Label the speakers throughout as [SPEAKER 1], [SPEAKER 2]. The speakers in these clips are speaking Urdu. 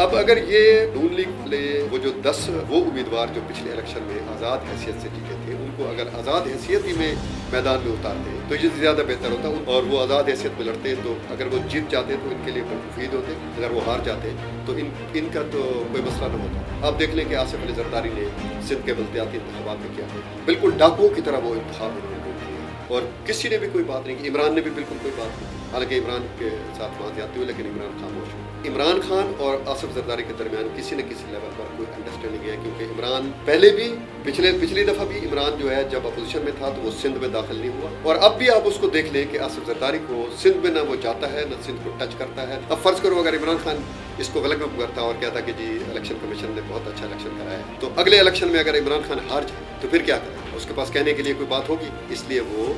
[SPEAKER 1] اب اگر یہ نون لیگ والے وہ جو 10 وہ امیدوار جو پچھلے الیکشن میں آزاد حیثیت سے جیتے تھے ان کو اگر آزاد حیثیت ہی میں میدان میں اتارتے تو یہ زیادہ بہتر ہوتا، اور وہ آزاد حیثیت میں لڑتے تو اگر وہ جیت جاتے تو ان کے لیے مفید ہوتے، اگر وہ ہار جاتے تو ان کا تو کوئی مسئلہ نہ ہوتا۔ آپ دیکھ لیں کہ آصف علی زرداری نے سندھ کے بلدیاتی انتخابات میں کیا، بالکل ڈاکوؤں کی طرح وہ انتخاب انہوں نے کیا، اور کسی نے بھی کوئی بات نہیں کی، عمران نے بھی بالکل کوئی بات نہیں کی، حالانکہ عمران کے ساتھ بات جاتی ہوئی لیکن عمران خاموش ہو۔ عمران خان اور آصف زرداری کے درمیان کسی نہ کسی لیول پر کوئی انڈرسٹینڈنگ ہے، کیونکہ عمران پہلے بھی پچھلی دفعہ بھی عمران جو ہے جب اپوزیشن میں تھا تو وہ سندھ میں داخل نہیں ہوا، اور اب بھی آپ اس کو دیکھ لیں کہ آصف زرداری کو سندھ میں نہ وہ جاتا ہے نہ سندھ کو ٹچ کرتا ہے۔ اب فرض کرو اگر عمران خان اس کو غلط کرتا اور کہتا کہ جی الیکشن کمیشن نے بہت اچھا الیکشن کرایا ہے، تو اگلے الیکشن میں اگر عمران خان ہار جائے تو پھر کیا کرے؟ اس کے پاس کہنے کے لیے کوئی بات ہوگی، اس لیے وہ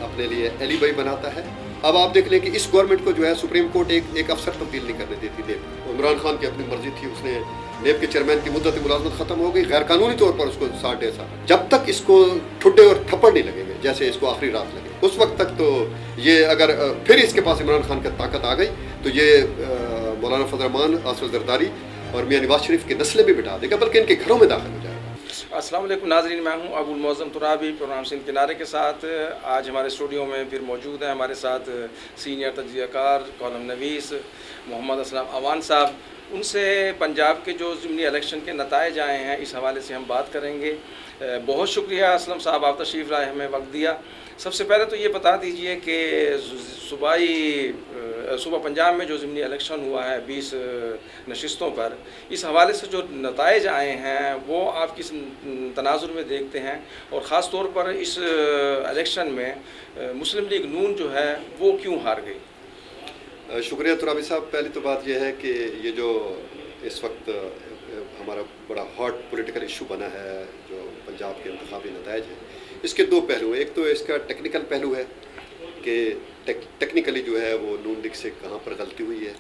[SPEAKER 1] اپنے لیے ایلی بائی بناتا ہے۔ اب آپ دیکھ لیں کہ اس گورنمنٹ کو جو ہے سپریم کورٹ ایک افسر تبدیل نہیں کرنے دیتی نیب، عمران خان کی اپنی مرضی تھی، اس نے نیب کے چیئرمین کی مدت ملازمت ختم ہو گئی، غیر قانونی طور پر اس کو 60 سال، جب تک اس کو ٹھڈے اور تھپڑ نہیں لگیں گے جیسے اس کو آخری رات لگے اس وقت تک تو یہ اگر پھر اس کے پاس عمران خان کی طاقت آ گئی تو یہ مولانا فضل الرحمان، آصف زرداری اور میاں نواز شریف کی نسلیں بھی بٹا دے گا، بلکہ ان کے گھروں میں داخل ہو جائے گا۔
[SPEAKER 2] السلام علیکم ناظرین، میں ہوں ابو المعظم ترابی، پروگرام سندھ کنارے کے ساتھ آج ہمارے اسٹوڈیو میں پھر موجود ہیں ہمارے ساتھ سینئر تجزیہ کار کالم نویس محمد اسلم اوان صاحب۔ ان سے پنجاب کے جو ضمنی الیکشن کے نتائج آئے ہیں اس حوالے سے ہم بات کریں گے۔ بہت شکریہ اسلم صاحب، آپ تشریف لائے، ہمیں وقت دیا۔ سب سے پہلے تو یہ بتا دیجئے کہ صوبہ پنجاب میں جو ضمنی الیکشن ہوا ہے 20 نشستوں پر، اس حوالے سے جو نتائج آئے ہیں وہ آپ کس تناظر میں دیکھتے ہیں، اور خاص طور پر اس الیکشن میں مسلم لیگ نون جو ہے وہ کیوں ہار گئی؟
[SPEAKER 1] شکریہ ترابی صاحب۔ پہلی تو بات یہ ہے کہ یہ جو اس وقت ہمارا بڑا ہاٹ پولیٹیکل ایشو بنا ہے جو پنجاب کے انتخابی نتائج ہیں، اس کے دو پہلو ہیں۔ ایک تو اس کا ٹیکنیکل پہلو ہے کہ ٹیکنیکلی جو ہے وہ نون لیگ سے کہاں پر غلطی ہوئی ہے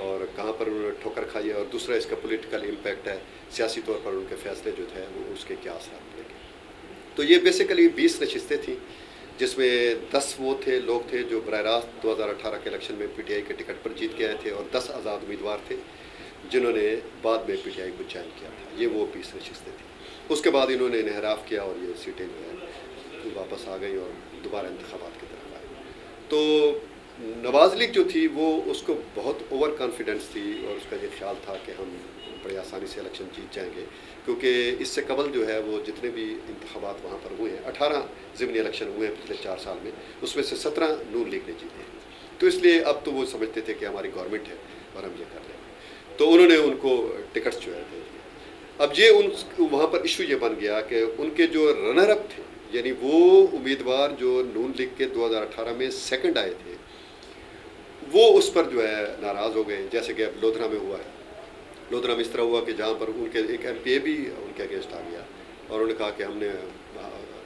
[SPEAKER 1] اور کہاں پر انہوں نے ٹھوکر کھائی ہے، اور دوسرا اس کا پولیٹیکل امپیکٹ ہے، سیاسی طور پر ان کے فیصلے جو تھے وہ اس کے کیا اثرات پڑیں گے۔ تو یہ بیسیکلی 20 نشستیں تھیں، جس میں 10 وہ لوگ تھے جو براہ راست 2018 کے الیکشن میں پی ٹی آئی کے ٹکٹ پر جیت کے آئے تھے، اور 10 آزاد امیدوار تھے جنہوں نے بعد میں پی ٹی آئی کو جوائن کیا تھا۔ یہ وہ 20 نشستیں تھیں۔ اس کے بعد انہوں نے انحراف کیا اور یہ سیٹیں جو ہے واپس آ گئیں اور دوبارہ انتخابات کی طرف آئے۔ تو نواز لیگ جو تھی وہ اس کو بہت اوور کانفیڈنس تھی، اور اس کا یہ خیال تھا کہ ہم بڑی آسانی سے الیکشن جیت جائیں گے، کیونکہ اس سے قبل جو ہے وہ جتنے بھی انتخابات وہاں پر ہوئے ہیں، 18 ضمنی الیکشن ہوئے ہیں پچھلے 4 سال میں، اس میں سے 17 نون لیگ نے جیتے ہیں۔ تو اس لیے اب تو وہ سمجھتے تھے کہ ہماری گورنمنٹ ہے اور ہم یہ کر لیں گے، تو انہوں نے ان کو ٹکٹس جو ہے دے دیے۔ اب یہ وہاں پر ایشو یہ بن گیا کہ ان کے جو رنر اپ تھے، یعنی وہ امیدوار جو نون لیگ کے 2018 میں سیکنڈ آئے تھے، وہ اس پر جو ہے ناراض ہو گئے، جیسے کہ اب لودھرا میں ہوا ہے۔ لودھرا میں اس طرح ہوا کہ جہاں پر ان کے ایک ایم پی اے بھی ان کے اگینسٹ آ گیا، اور انہوں نے کہا کہ ہم نے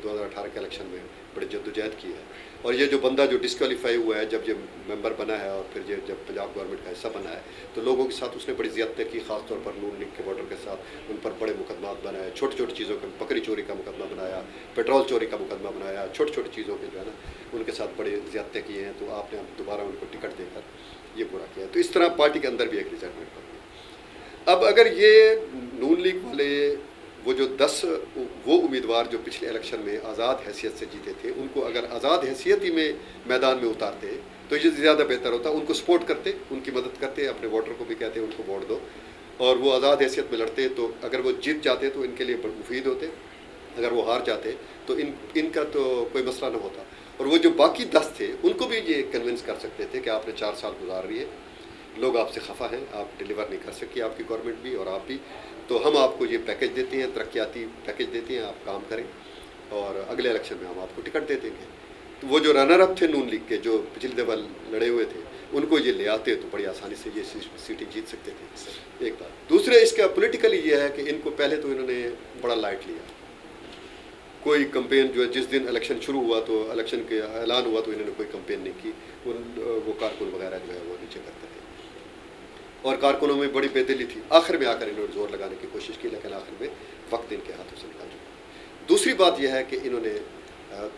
[SPEAKER 1] 2018 کے الیکشن میں بڑی جدوجہد کی ہے، اور یہ جو بندہ جو ڈسکوالیفائی ہوا ہے جب یہ ممبر بنا ہے اور پھر یہ جب پنجاب گورنمنٹ کا حصہ بنا ہے تو لوگوں کے ساتھ اس نے بڑی زیادتی کی، خاص طور پر نون لیگ کے ووٹر کے ساتھ ان پر بڑے مقدمات بنائے، چھوٹی چھوٹی چیزوں کے، بکری چوری کا مقدمہ بنایا، پیٹرول چوری کا مقدمہ بنایا، چھوٹی چھوٹی چیزوں کے جو ہے نا ان کے ساتھ بڑے زیادتی کیے ہیں، تو آپ نے دوبارہ ان کو ٹکٹ دے کر یہ پورا کیا۔ تو اس طرح پارٹی کے اندر بھی ایک ریزنٹمنٹ بن گئی۔ اب اگر یہ نون لیگ والے وہ جو 10 وہ امیدوار جو پچھلے الیکشن میں آزاد حیثیت سے جیتے تھے ان کو اگر آزاد حیثیت ہی میں میدان میں اتارتے تو یہ زیادہ بہتر ہوتا، ان کو سپورٹ کرتے، ان کی مدد کرتے، اپنے ووٹر کو بھی کہتے ان کو ووٹ دو، اور وہ آزاد حیثیت میں لڑتے، تو اگر وہ جیت جاتے تو ان کے لیے مفید ہوتے، اگر وہ ہار جاتے تو ان کا تو کوئی مسئلہ نہ ہوتا، اور وہ جو باقی 10 تھے ان کو بھی یہ کنونس کر سکتے تھے کہ آپ نے 4 سال گزار رہی ہے، لوگ آپ سے خفا ہیں، آپ ڈیلیور نہیں کر سکی، آپ کی گورنمنٹ بھی اور آپ بھی، تو ہم آپ کو یہ پیکج دیتے ہیں، ترقیاتی پیکج دیتے ہیں، آپ کام کریں اور اگلے الیکشن میں ہم آپ کو ٹکٹ دے دیں گے۔ تو وہ جو رنر اپ تھے نون لیگ کے جو پچھلی دفعہ لڑے ہوئے تھے ان کو یہ لے آتے تو بڑی آسانی سے یہ سیٹیں جیت سکتے تھے، ایک بات۔ دوسرے اس کا پولیٹیکلی یہ ہے کہ ان کو پہلے تو انہوں نے بڑا لائٹ لیا، کوئی کمپین جو ہے جس دن الیکشن شروع ہوا تو الیکشن کے اعلان ہوا تو انہوں نے کوئی کمپین نہیں کی، وہ کارکن وغیرہ جو ہے وہ نیچے کرتے تھے، اور کارکنوں میں بڑی بے دلی تھی۔ آخر میں آ کر انہوں نے زور لگانے کی کوشش کی لیکن آخر میں وقت ان کے ہاتھوں سے نکل چکا۔ دوسری بات یہ ہے کہ انہوں نے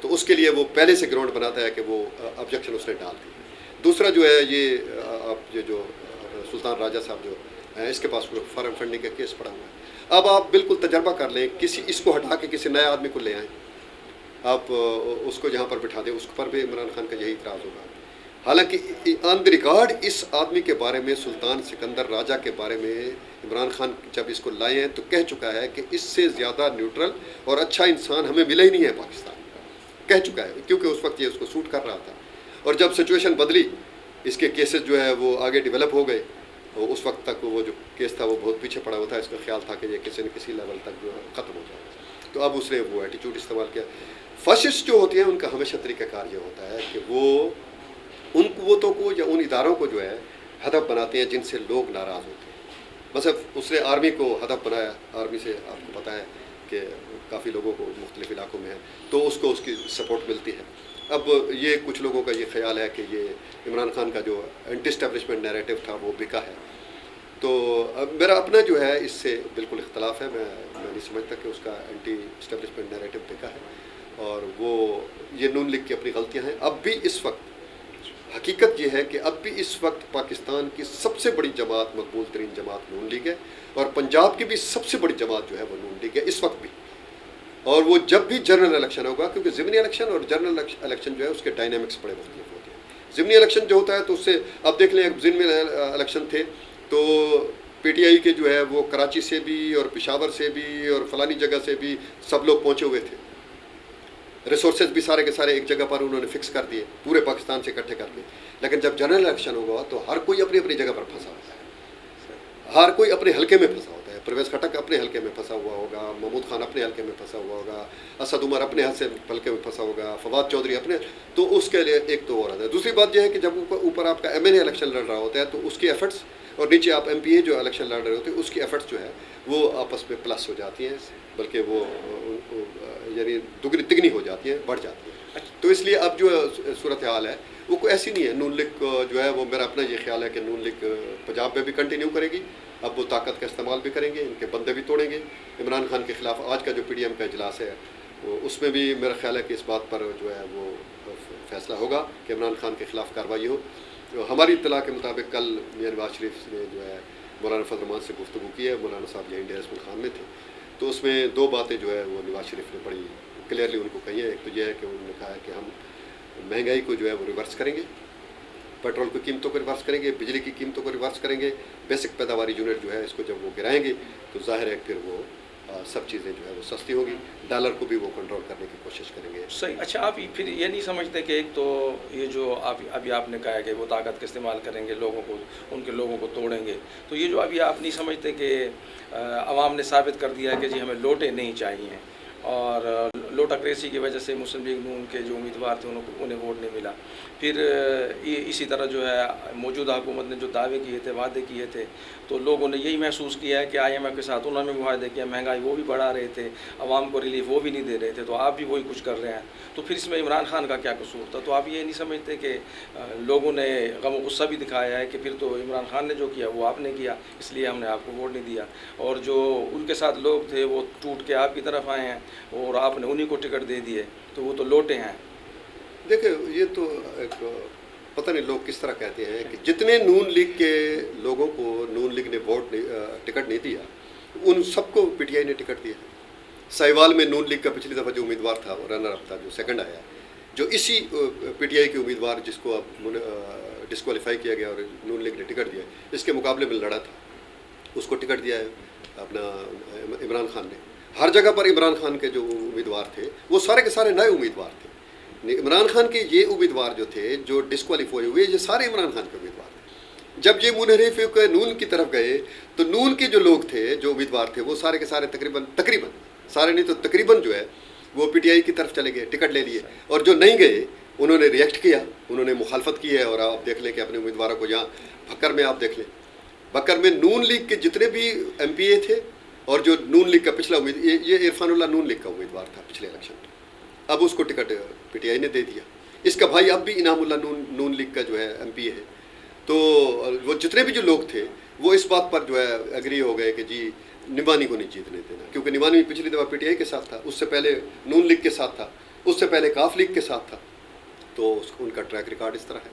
[SPEAKER 1] تو اس کے لیے وہ پہلے سے گراؤنڈ بناتا ہے کہ وہ آبجیکشن اس نے ڈال دی. دوسرا جو ہے یہ آپ یہ جو سلطان راجہ صاحب جو ہیں اس کے پاس فارم فنڈنگ کا کیس پڑا ہوا ہے. اب آپ بالکل تجربہ کر لیں, اس کو ہٹا کے کسی نئے آدمی کو لے آئیں, آپ اس کو جہاں پر بٹھا دیں, اس پر بھی عمران خان کا یہی اعتراض ہوگا. حالانکہ آن دی ریکارڈ اس آدمی کے بارے میں, سلطان سکندر راجہ کے بارے میں عمران خان جب اس کو لائے ہیں تو کہہ چکا ہے کہ اس سے زیادہ نیوٹرل اور اچھا انسان ہمیں ملا ہی نہیں ہے پاکستان کا, کہہ چکا ہے, کیونکہ اس وقت یہ اس کو سوٹ کر رہا تھا. اور جب سچویشن بدلی, اس کے کیسز جو ہے وہ آگے ڈیولپ ہو گئے, اس وقت تک وہ جو کیس تھا وہ بہت پیچھے پڑا ہوا تھا. اس کا خیال تھا کہ یہ کسی نہ کسی لیول تک جو ہے ختم ہو جائے. تو اب اس نے وہ ایٹیچیوڈ استعمال کیا. فاشسٹ جو ہوتی ہیں ان کا ہمیشہ طریقہ کار یہ ہوتا ہے کہ وہ ان قوتوں کو یا ان اداروں کو جو ہے ہدف بناتے ہیں جن سے لوگ ناراض ہوتے ہیں. بس اب اس نے آرمی کو ہدف بنایا. آرمی سے آپ کو پتہ ہے کہ کافی لوگوں کو مختلف علاقوں میں ہے تو اس کو اس کی سپورٹ ملتی ہے. اب یہ کچھ لوگوں کا یہ خیال ہے کہ یہ عمران خان کا جو اینٹی اسٹیبلشمنٹ نیریٹو تھا وہ بکا ہے. تو اب میرا اپنا جو ہے اس سے بالکل اختلاف ہے. میں نہیں سمجھتا کہ اس کا اینٹی اسٹیبلشمنٹ نیریٹو بکا ہے, اور وہ یہ نون لیگ کی اپنی غلطیاں ہیں. اب بھی اس وقت حقیقت یہ ہے کہ اب بھی اس وقت پاکستان کی سب سے بڑی جماعت, مقبول ترین جماعت نون لیگ ہے, اور پنجاب کی بھی سب سے بڑی جماعت جو ہے وہ نون لیگ ہے اس وقت بھی. اور وہ جب بھی جنرل الیکشن ہوگا, کیونکہ ضمنی الیکشن اور جنرل الیکشن جو ہے اس کے ڈائنامکس بڑے مختلف ہوتے ہیں. ضمنی الیکشن جو ہوتا ہے تو اس سے اب دیکھ لیں, ضمنی الیکشن تھے تو پی ٹی آئی کے جو ہے وہ کراچی سے بھی اور پشاور سے بھی اور فلانی جگہ سے بھی سب لوگ پہنچے ہوئے تھے. ریسورسز بھی سارے کے سارے ایک جگہ پر انہوں نے فکس کر دیے, پورے پاکستان سے اکٹھے کر دیے. لیکن جب جنرل الیکشن ہوگا تو ہر کوئی اپنی اپنی جگہ پر پھنسا ہوتا ہے, ہر کوئی اپنے حلقے میں پھنسا ہوتا ہے. پرویز خٹک اپنے حلقے میں پھنسا ہوا ہوگا, محمود خان اپنے حلقے میں پھنسا ہوا ہوگا, اسد عمر اپنے حلقے میں پھنسا ہوگا, فواد چودھری اپنے. تو اس کے لیے ایک تو اور آتا ہے. دوسری بات یہ ہے کہ جب اوپر آپ کا ایم این اے الیکشن لڑ رہا ہوتا ہے تو اس کی ایفرٹس, اور نیچے آپ ایم پی اے جو الیکشن لڑ رہے ہوتے ہیں اس کی ایفرٹس جو ہے وہ آپس میں پلس ہو جاتی ہیں, بلکہ وہ یعنی دگنی تگنی ہو جاتی ہیں, بڑھ جاتی ہیں. تو اس لیے اب جو صورتحال ہے وہ کوئی ایسی نہیں ہے. نون لیگ جو ہے وہ میرا اپنا یہ خیال ہے کہ نون لیگ پنجاب میں بھی کنٹینیو کرے گی. اب وہ طاقت کا استعمال بھی کریں گے, ان کے بندے بھی توڑیں گے. عمران خان کے خلاف آج کا جو پی ڈی ایم کا اجلاس ہے وہ اس میں بھی میرا خیال ہے کہ اس بات پر جو ہے وہ فیصلہ ہوگا کہ عمران خان کے خلاف کارروائی ہو. ہماری اطلاع کے مطابق کل میاں نواز شریف نے جو ہے مولانا فضل الرحمان سے گفتگو کی ہے. مولانا صاحب یہیں ڈیرہ اسماعیل خان میں تھے, تو اس میں دو باتیں جو ہے وہ نواز شریف نے بڑی کلیئرلی ان کو کہی ہے. ایک تو یہ ہے کہ انہوں نے کہا ہے کہ ہم مہنگائی کو جو ہے وہ ریورس کریں گے, پیٹرول کی قیمتوں کو ریورس کریں گے, بجلی کی قیمتوں کو ریورس کریں گے, بیسک پیداواری یونٹ جو ہے اس کو جب وہ گرائیں گے تو ظاہر ہے پھر وہ سب چیزیں جو ہے وہ سستی ہوگی. ڈالر کو بھی وہ کنٹرول کرنے کی کوشش کریں گے.
[SPEAKER 2] صحیح. اچھا, آپ پھر یہ نہیں سمجھتے کہ ایک تو یہ جو ابھی آپ نے کہا ہے کہ وہ طاقت کا استعمال کریں گے, لوگوں کو, ان کے لوگوں کو توڑیں گے, تو یہ جو ابھی آپ نہیں سمجھتے کہ عوام نے ثابت کر دیا ہے کہ جی ہمیں لوٹے نہیں چاہیے, اور لوٹاکریسی کی وجہ سے مسلم لیگ نون کے جو امیدوار تھے انہیں ووٹ نہیں ملا. پھر اسی طرح جو ہے موجودہ حکومت نے جو دعوے کیے تھے, وعدے کیے تھے, تو لوگوں نے یہی محسوس کیا ہے کہ آئی ایم ایف کے ساتھ انہوں نے بھی معاہدے کیا, مہنگائی وہ بھی بڑھا رہے تھے, عوام کو ریلیف وہ بھی نہیں دے رہے تھے, تو آپ بھی وہی کچھ کر رہے ہیں. تو پھر اس میں عمران خان کا کیا قصور تھا؟ تو آپ یہ نہیں سمجھتے کہ لوگوں نے غم و غصہ بھی دکھایا ہے کہ پھر تو عمران خان نے جو کیا وہ آپ نے کیا, اس لیے ہم نے آپ کو ووٹ نہیں دیا, اور جو ان کے ساتھ لوگ تھے وہ ٹوٹ کے آپ کی طرف آئے ہیں اور آپ نے انہیں کو ٹکٹ دے دیے, تو وہ تو لوٹے ہیں.
[SPEAKER 1] دیکھیں, یہ تو ایک پتہ نہیں لوگ کس طرح کہتے ہیں کہ جتنے نون لیگ کے لوگوں کو نون لیگ نے ٹکٹ نہیں دیا, ان سب کو پی ٹی آئی نے ٹکٹ دیا. سائیوال میں نون لیگ کا پچھلی دفعہ جو امیدوار تھا, رنر اپ تھا, جو سیکنڈ آیا, جو اسی پی ٹی آئی کے امیدوار جس کو اب ڈسکوالیفائی کیا گیا اور نون لیگ نے ٹکٹ دیا, اس کے مقابلے میں لڑا تھا, اس کو ٹکٹ دیا ہے اپنا عمران خان نے. ہر جگہ پر عمران خان کے جو امیدوار تھے وہ سارے کے سارے نئے امیدوار تھے. عمران خان کے یہ امیدوار جو تھے جو ڈسکوالیفائی ہوئے, یہ سارے عمران خان کے امیدوار تھے. جب یہ منحرف نون کی طرف گئے تو نون کے جو لوگ تھے, جو امیدوار تھے, وہ سارے کے سارے تقریباً سارے نہیں تو تقریباً جو ہے وہ پی ٹی آئی کی طرف چلے گئے, ٹکٹ لے لیے. اور جو نہیں گئے انہوں نے ریئیکٹ کیا, انہوں نے مخالفت کی ہے. اور آپ دیکھ لیں کہ اپنے امیدواروں کو, یہاں بھکر میں آپ دیکھ لیں, بھکر میں نون لیگ کے جتنے بھی ایم پی اے تھے, اور جو نون لیگ کا پچھلا یہ عرفان اللہ نون لیگ کا امیدوار تھا پچھلے الیکشن میں, اب اس کو ٹکٹ پی ٹی آئی نے دے دیا. اس کا بھائی اب بھی انعام اللہ نون لیگ کا جو ہے ایم پی اے ہے. تو وہ جتنے بھی جو لوگ تھے وہ اس بات پر جو ہے ایگری ہو گئے کہ جی نبانی کو نہیں جیتنے دینا, کیونکہ نبانی پچھلی دفعہ پی ٹی آئی کے ساتھ تھا, اس سے پہلے نون لیگ کے ساتھ تھا. اس سے پہلے کاف لیگ کے ساتھ تھا، تو ان کا ٹریک ریکارڈ اس طرح ہے.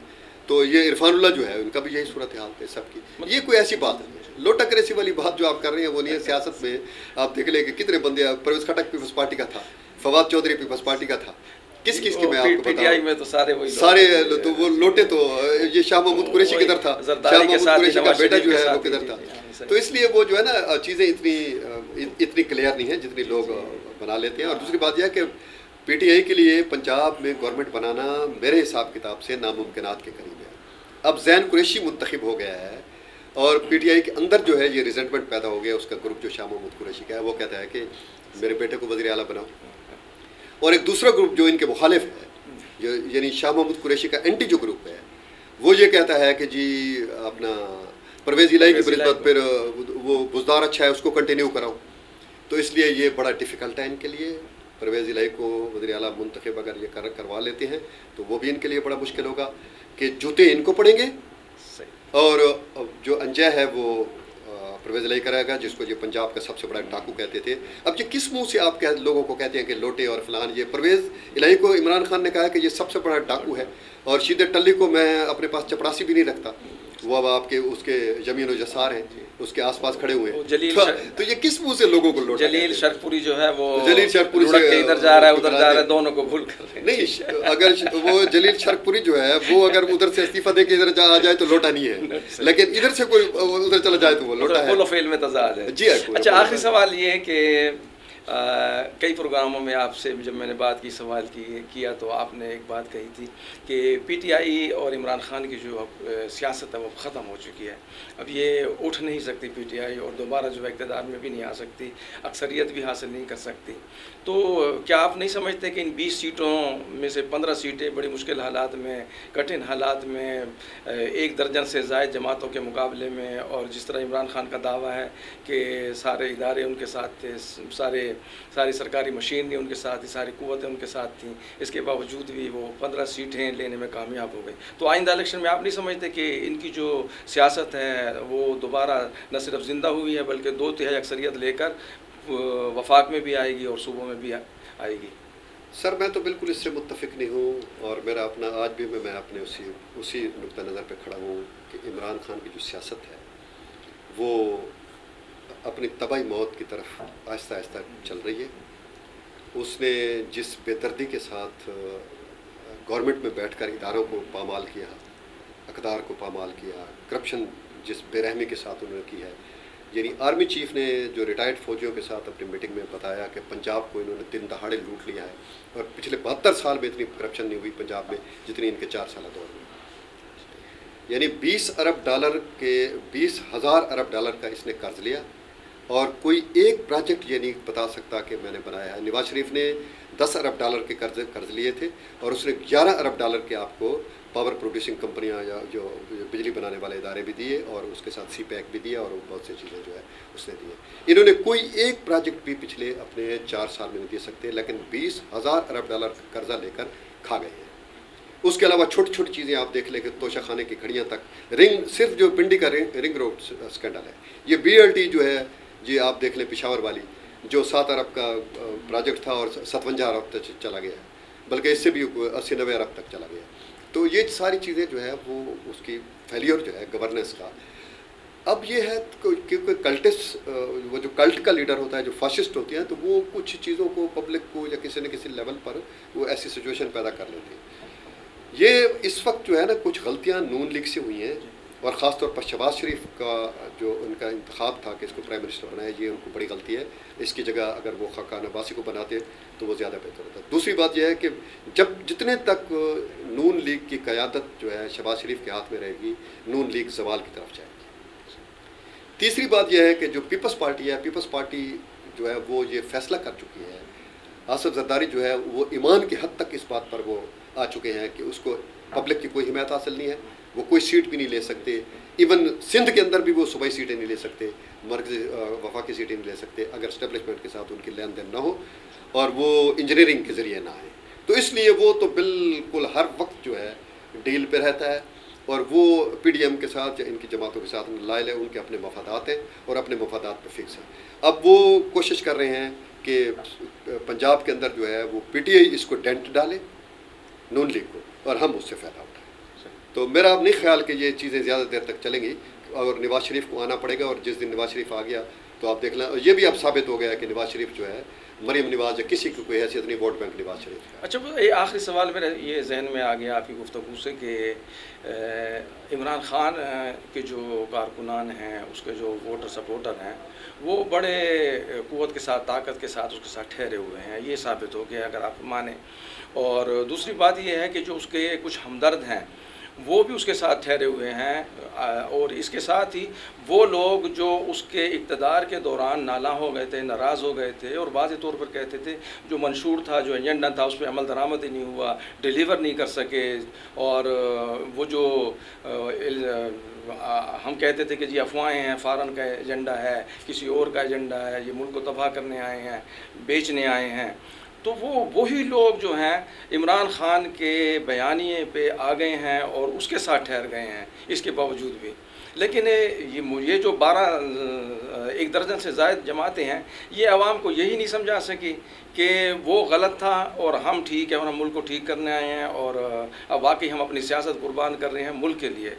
[SPEAKER 1] تو یہ عرفان اللہ جو ہے ان کا بھی یہی صورتحال ہے سب کی. یہ کوئی ایسی بات نہیں ہے، لوٹا کریسی والی بات جو آپ کر رہے ہیں وہ نہیں ہے. سیاست میں آپ دیکھ لیں کہ کتنے بندے، پرویز خٹک پیپلز پارٹی کا تھا، فواد چودھری پیپلز پارٹی کا تھا، کس کی میں آپ کو
[SPEAKER 2] PTI میں تو سارے
[SPEAKER 1] تو وہ لوٹے. تو یہ شاہ محمود قریشی کدھر تھا، شاہ محمود قریشی کا بیٹا جو ہے وہ کدھر تھا. تو اس لیے وہ جو ہے نا چیزیں اتنی کلیئر نہیں ہیں جتنی لوگ بنا لیتے ہیں. اور دوسری بات یہ ہے کہ PTI کے لیے پنجاب میں گورنمنٹ بنانا میرے حساب کتاب سے ناممکنات کے قریب ہے. اب زین قریشی منتخب ہو گیا ہے اور PTI کے اندر جو ہے یہ ریزنٹمنٹ پیدا ہو گیا. اس کا گروپ جو شاہ محمود قریشی کا ہے وہ کہتا ہے کہ میرے بیٹے کو وزیر اعلیٰ بناؤ، اور ایک دوسرا گروپ جو ان کے مخالف ہے، یعنی شاہ محمود قریشی کا اینٹی جو گروپ ہے، وہ یہ کہتا ہے کہ جی اپنا پرویز الہی کی بنسبت پھر وہ بزدار اچھا ہے اس کو کنٹینیو کراؤ. تو اس لیے یہ بڑا ڈیفیکلٹ ہے ان کے لیے. پرویز الہی کو وزیر اعلیٰ منتخب اگر یہ کروا لیتے ہیں تو وہ بھی ان کے لیے بڑا مشکل ہوگا کہ جوتے ان کو پڑیں گے، اور جو انجے ہے وہ پرویز الہی کرے گا، جس کو یہ پنجاب کا سب سے بڑا ڈاکو کہتے تھے. اب یہ کس منہ سے آپ لوگوں کو کہتے ہیں کہ لوٹے اور فلان؟ یہ پرویز الہی کو عمران خان نے کہا کہ یہ سب سے بڑا ڈاکو ہے، اور شیدے ٹلی کو میں اپنے پاس چپراسی بھی نہیں رکھتا. وہ اب آپ کے اس کے زمین و جسار ہیں، اس کے آس پاس کھڑے ہوئے ہیں. تو یہ کس منہ سے لوگوں کو لوٹا؟
[SPEAKER 2] جلیل شرپوری جو ہے وہ
[SPEAKER 1] جلیل شرپوری سے
[SPEAKER 2] ادھر جا رہا ہے ادھر جا رہا ہے، دونوں کو بھول کر
[SPEAKER 1] نہیں. اگر وہ جلیل شرپوری جو ہے وہ اگر ادھر سے استعفیٰ دے کے ادھر آ جائے تو لوٹا نہیں ہے، لیکن ادھر سے کوئی ادھر چلا جائے تو وہ لوٹا ہے.
[SPEAKER 2] فل و فیل میں تضاد ہے.
[SPEAKER 1] جی.
[SPEAKER 2] اچھا، آخری سوال یہ ہے کہ کئی پروگراموں میں آپ سے جب میں نے بات کی، سوال کیا تو آپ نے ایک بات کہی تھی کہ PTI اور عمران خان کی جو سیاست ہے وہ ختم ہو چکی ہے، اب یہ اٹھ نہیں سکتی PTI، اور دوبارہ جو اقتدار میں بھی نہیں آ سکتی، اکثریت بھی حاصل نہیں کر سکتی. تو کیا آپ نہیں سمجھتے کہ ان 20 سیٹوں میں سے 15 سیٹیں بڑی مشکل حالات میں، کٹھن حالات میں، 1 درجن سے زائد جماعتوں کے مقابلے میں، اور جس طرح عمران خان کا دعویٰ ہے کہ سارے ادارے ان کے ساتھ تھے، ساری سرکاری مشینری ان کے ساتھ تھی، ساری قوتیں ان کے ساتھ تھیں، اس کے باوجود بھی وہ 15 سیٹیں لینے میں کامیاب ہو گئی؟ تو آئندہ الیکشن میں آپ نہیں سمجھتے کہ ان کی جو سیاست ہے وہ دوبارہ نہ صرف زندہ ہوئی ہے بلکہ 2/3 اکثریت لے کر وفاق میں بھی آئے گی اور صوبوں میں بھی آئے گی؟
[SPEAKER 1] سر میں تو بالکل اس سے متفق نہیں ہوں، اور میرا اپنا آج بھی میں اپنے اسی نقطہ نظر پہ کھڑا ہوں کہ عمران خان کی جو سیاست ہے وہ اپنی طبعی موت کی طرف آہستہ آہستہ چل رہی ہے. اس نے جس بے دردی کے ساتھ گورنمنٹ میں بیٹھ کر اداروں کو پامال کیا، اقدار کو پامال کیا، کرپشن جس بے رحمی کے ساتھ انہوں نے کی ہے. یعنی آرمی چیف نے جو ریٹائرڈ فوجیوں کے ساتھ اپنی میٹنگ میں بتایا کہ پنجاب کو انہوں نے دن دہاڑے لوٹ لیا ہے، اور پچھلے 72 سال میں اتنی کرپشن نہیں ہوئی پنجاب میں جتنی ان کے 4 سالہ دور میں. یعنی 20,000 ارب ڈالر کا اس نے قرض لیا، اور کوئی ایک پروجیکٹ یہ نہیں بتا سکتا کہ میں نے بنایا ہے. نواز شریف نے 10 ارب ڈالر کے قرض لیے تھے، اور اس نے 11 ارب ڈالر کے آپ کو پاور پروڈیوسنگ کمپنیاں یا جو بجلی بنانے والے ادارے بھی دیے، اور اس کے ساتھ سی پیک بھی دیا، اور بہت سی چیزیں جو ہے اس نے دیے. انہوں نے کوئی ایک پروجیکٹ بھی پچھلے اپنے 4 سال میں نہیں دے سکتے، لیکن 20,000 ارب ڈالر قرضہ لے کر کھا گئے ہیں. اس کے علاوہ چھوٹی چھوٹی چیزیں آپ دیکھ لیں کہ توشہ خانے کی گھڑیاں تک، صرف جو پنڈی کا رنگ روڈ اسکینڈل ہے، یہ BLT جو ہے جی آپ دیکھ لیں پشاور والی، جو 7 ارب کا پروجیکٹ تھا اور 57 ارب تک چلا گیا، بلکہ اس سے بھی 80-90 ارب تک چلا گیا. تو یہ ساری چیزیں جو ہے وہ اس کی فیلیور جو ہے گورننس کا. اب یہ ہے کہ کلٹس، وہ جو کلٹ کا لیڈر ہوتا ہے، جو فاشسٹ ہوتے ہیں، تو وہ کچھ چیزوں کو پبلک کو یا کسی نہ کسی لیول پر وہ ایسی سچویشن پیدا کر لیتے ہیں. یہ اس وقت جو ہے نا کچھ غلطیاں نون لیگ سے ہوئی ہیں، اور خاص طور پر شہباز شریف کا جو ان کا انتخاب تھا کہ اس کو پرائم منسٹر بنایا، یہ ان کو بڑی غلطی ہے. اس کی جگہ اگر وہ خاقان عباسی کو بناتے تو وہ زیادہ بہتر ہوتا. دوسری بات یہ ہے کہ جتنے تک نون لیگ کی قیادت جو ہے شہباز شریف کے ہاتھ میں رہے گی، نون لیگ زوال کی طرف جائے گی. تیسری بات یہ ہے کہ جو پیپلز پارٹی ہے، پیپلز پارٹی جو ہے وہ یہ فیصلہ کر چکی ہے. آصف زرداری جو ہے وہ ایمان کی حد تک اس بات پر وہ آ چکے ہیں کہ اس کو پبلک کی کوئی حمایت حاصل نہیں ہے، وہ کوئی سیٹ بھی نہیں لے سکتے. ایون سندھ کے اندر بھی وہ صوبائی سیٹیں نہیں لے سکتے، مرکزی وفاقی سیٹیں نہیں لے سکتے اگر اسٹیبلشمنٹ کے ساتھ ان کی لین دین نہ ہو اور وہ انجینئرنگ کے ذریعے نہ آئے. تو اس لیے وہ تو بالکل ہر وقت جو ہے ڈیل پہ رہتا ہے. اور وہ پی ڈی ایم کے ساتھ یا ان کی جماعتوں کے ساتھ لائل ہے، ان کے اپنے مفادات ہیں اور اپنے مفادات پہ فکس ہیں. اب وہ کوشش کر رہے ہیں کہ پنجاب کے اندر جو ہے وہ پی ٹی آئی اس کو ڈینٹ ڈالے نون لیگ کو، اور ہم اس سے فائدہ اٹھائیں. تو میرا اب نہیں خیال کہ یہ چیزیں زیادہ دیر تک چلیں گی، اور نواز شریف کو آنا پڑے گا. اور جس دن نواز شریف آ گیا تو آپ دیکھ لیں، اور یہ بھی اب ثابت ہو گیا کہ نواز شریف جو ہے مریم نواز یا کسی کی کوئی حیثیت نہیں، ووٹ بینک نواز شریف کا.
[SPEAKER 2] اچھا، یہ آخری سوال میرا یہ ذہن میں آ گیا آپ کی گفتگو سے کہ عمران خان کے جو کارکنان ہیں، اس کے جو ووٹر سپورٹر ہیں، وہ بڑے قوت کے ساتھ، طاقت کے ساتھ اس کے ساتھ ٹھہرے ہوئے ہیں. یہ ثابت ہو گیا اگر آپ مانیں. اور دوسری بات یہ ہے کہ جو اس کے کچھ ہمدرد ہیں وہ بھی اس کے ساتھ ٹھہرے ہوئے ہیں. اور اس کے ساتھ ہی وہ لوگ جو اس کے اقتدار کے دوران نالاں ہو گئے تھے، ناراض ہو گئے تھے، اور واضح طور پر کہتے تھے جو منشور تھا، جو ایجنڈا تھا، اس پہ عمل درآمد ہی نہیں ہوا، ڈیلیور نہیں کر سکے. اور وہ جو ہم کہتے تھے کہ جی افواہیں ہیں، فارن کا ایجنڈا ہے، کسی اور کا ایجنڈا ہے، یہ ملک کو تباہ کرنے آئے ہیں، بیچنے آئے ہیں، تو وہی لوگ جو ہیں عمران خان کے بیانیے پہ آ گئے ہیں اور اس کے ساتھ ٹھہر گئے ہیں اس کے باوجود بھی. لیکن یہ جو 1 درجن سے زائد جماعتیں ہیں، یہ عوام کو یہی نہیں سمجھا سکی کہ وہ غلط تھا اور ہم ٹھیک ہے، اور ہم ملک کو ٹھیک کرنے آئے ہیں، اور اب واقعی ہم اپنی سیاست قربان کر رہے ہیں ملک کے لیے.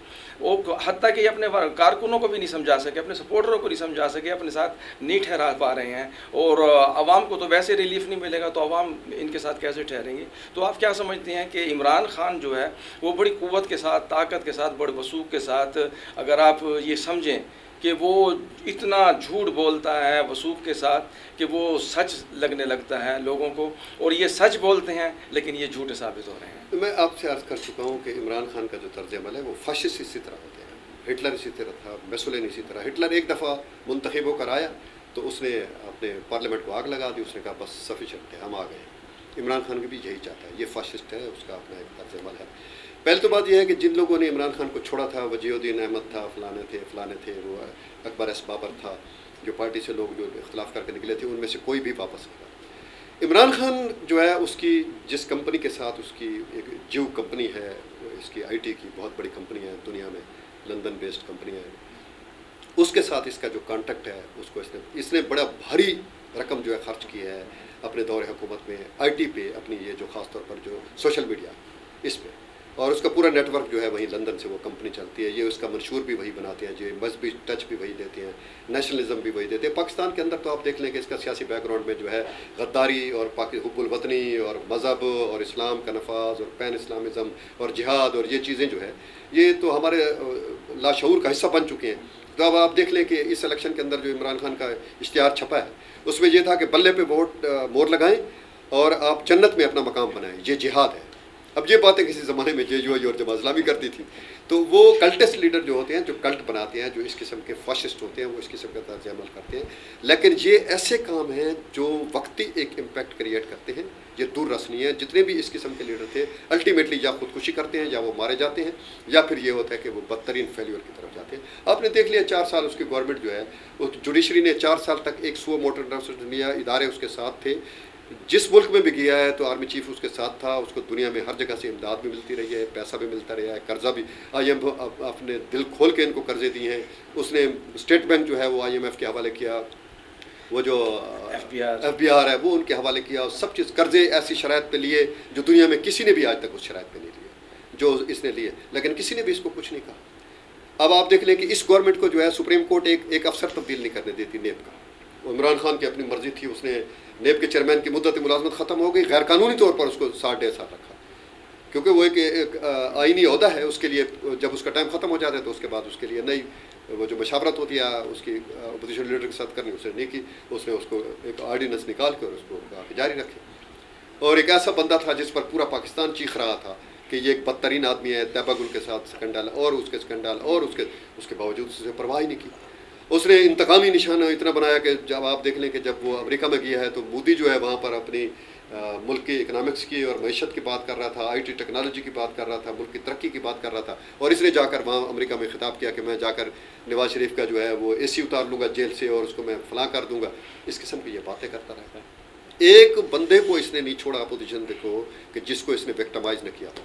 [SPEAKER 2] وہ حتیٰ کہ اپنے کارکنوں کو بھی نہیں سمجھا سکے، اپنے سپورٹروں کو نہیں سمجھا سکے، اپنے ساتھ نہیں ٹھہرا پا رہے ہیں. اور عوام کو تو ویسے ریلیف نہیں ملے گا تو عوام ان کے ساتھ کیسے ٹھہریں گی؟ تو آپ کیا سمجھتے ہیں کہ عمران خان جو ہے وہ بڑی قوت کے ساتھ، طاقت کے ساتھ، بڑے وثوق کے ساتھ، اگر آپ یہ سمجھیں کہ وہ اتنا جھوٹ بولتا ہے وثوق کے ساتھ کہ وہ سچ لگنے لگتا ہے لوگوں کو، اور یہ سچ بولتے ہیں لیکن یہ جھوٹے ثابت ہو رہے ہیں؟
[SPEAKER 1] میں آپ سے عرض کر چکا ہوں کہ عمران خان کا جو طرز عمل ہے وہ فاشسٹ اسی طرح ہوتے ہیں. ہٹلر اسی طرح تھا، میسولین اسی طرح. ہٹلر ایک دفعہ منتخب ہو کر آیا تو اس نے اپنے پارلیمنٹ کو آگ لگا دی، اس نے کہا بس سفیشینٹ ہے، ہم آ گئے. عمران خان بھی یہی چاہتا ہے، یہ فاشسٹ ہے، اس کا اپنا ایک طرز عمل ہے. پہلے تو بات یہ ہے کہ جن لوگوں نے عمران خان کو چھوڑا تھا، وجیہ الدین احمد تھا، فلانے تھے، وہ اکبر ایس بابر تھا، جو پارٹی سے لوگ جو اختلاف کر کے نکلے تھے، ان میں سے کوئی بھی واپس نہیں آیا. عمران خان جو ہے اس کی جس کمپنی کے ساتھ، اس کی ایک جیو کمپنی ہے، اس کی آئی ٹی کی بہت بڑی کمپنی ہے دنیا میں، لندن بیسڈ کمپنی ہے، اس کے ساتھ اس کا جو کانٹیکٹ ہے، اس نے بڑا بھاری رقم جو ہے خرچ کی ہے اپنے دور حکومت میں آئی ٹی پہ، اپنی یہ جو خاص طور پر جو سوشل میڈیا اس پہ، اور اس کا پورا نیٹ ورک جو ہے وہیں لندن سے وہ کمپنی چلتی ہے. یہ اس کا منشور بھی وہی بناتے ہیں، جو مذہبی ٹچ بھی وہی دیتے ہیں، نیشنلزم بھی وہی دیتے ہیں. پاکستان کے اندر تو آپ دیکھ لیں کہ اس کا سیاسی بیک گراؤنڈ میں جو ہے غداری اور حب الوطنی اور مذہب اور اسلام کا نفاذ اور پین اسلامزم اور جہاد اور یہ چیزیں جو ہے یہ تو ہمارے لاشعور کا حصہ بن چکے ہیں. تو اب آپ دیکھ لیں کہ اس الیکشن کے اندر جو عمران خان کا اشتہار چھپا ہے اس میں یہ تھا کہ بلے پہ ووٹ مور لگائیں اور آپ جنت میں اپنا مقام بنائیں، یہ جہاد ہے. اب یہ باتیں کسی زمانے میں جے یو آئی اور جماعت اسلامی کرتی تھی. تو وہ کلٹسٹ لیڈر جو ہوتے ہیں، جو کلٹ بناتے ہیں، جو اس قسم کے فاشسٹ ہوتے ہیں، وہ اس قسم کا طرز عمل کرتے ہیں. لیکن یہ ایسے کام ہیں جو وقتی ایک امپیکٹ کریٹ کرتے ہیں، یہ دور رس نہیں ہے. جتنے بھی اس قسم کے لیڈر تھے الٹیمیٹلی یا خودکشی کرتے ہیں، یا وہ مارے جاتے ہیں، یا پھر یہ ہوتا ہے کہ وہ بدترین فیلیور کی طرف جاتے ہیں. آپ نے دیکھ لیا 4 سال اس کی گورنمنٹ جو ہے، وہ جوڈیشری نے 4 سال تک ایک سو موٹر لیا، ادارے اس کے ساتھ تھے. جس ملک میں بھی گیا ہے تو آرمی چیف اس کے ساتھ تھا، اس کو دنیا میں ہر جگہ سے امداد بھی ملتی رہی ہے، پیسہ بھی ملتا رہا ہے، قرضہ بھی آئی ایم اپنے دل کھول کے ان کو قرضے دیے ہیں. اس نے اسٹیٹ بینک جو ہے وہ آئی ایم ایف کے حوالے کیا، وہ جو ایف بی آر ہے وہ ان کے حوالے کیا. سب چیز قرضے ایسی شرائط پہ لیے جو دنیا میں کسی نے بھی آج تک اس شرائط پہ نہیں لیے جو اس نے لیے، لیکن کسی نے بھی اس کو کچھ نہیں کہا. اب آپ دیکھ لیں کہ اس گورنمنٹ کو جو ہے سپریم کورٹ ایک افسر تبدیل نہیں کرنے دیتی نیب کا. عمران خان کی اپنی مرضی تھی، اس نے نیب کے چیئرمین کی مدت ملازمت ختم ہو گئی، غیر قانونی طور پر اس کو 1.5 سال رکھا، کیونکہ وہ ایک آئینی عہدہ ہے. اس کے لیے جب اس کا ٹائم ختم ہو جاتا ہے تو اس کے بعد اس کے لیے نئی وہ جو مشاورت ہوتی ہے اس کی اپوزیشن لیڈر کے ساتھ کرنی، اس نے نہیں کی. اس نے اس کو ایک آرڈیننس نکال کے اور اس کو جاری رکھے. اور ایک ایسا بندہ تھا جس پر پورا پاکستان چیخ رہا تھا کہ یہ ایک بدترین آدمی ہے، طیبہ گل کے ساتھ سکنڈال اور اس کے سکنڈال، اور اس کے باوجود اس نے پرواہ ہی نہیں کی. اس نے انتقامی نشانہ اتنا بنایا کہ جب آپ دیکھ لیں کہ جب وہ امریکہ میں گیا ہے تو مودی جو ہے وہاں پر اپنی ملک کی اکنامکس کی اور معیشت کی بات کر رہا تھا، آئی ٹی ٹیکنالوجی کی بات کر رہا تھا، ملک کی ترقی کی بات کر رہا تھا. اور اس نے جا کر وہاں امریکہ میں خطاب کیا کہ میں جا کر نواز شریف کا جو ہے وہ اے سی اتار لوں گا جیل سے اور اس کو میں فلاں کر دوں گا. اس قسم کی یہ باتیں کرتا رہتا ہے. ایک بندے کو اس نے نہیں چھوڑا اپوزیشن دیکھو کہ جس کو اس نے وکٹمائز نہ کیا ہو.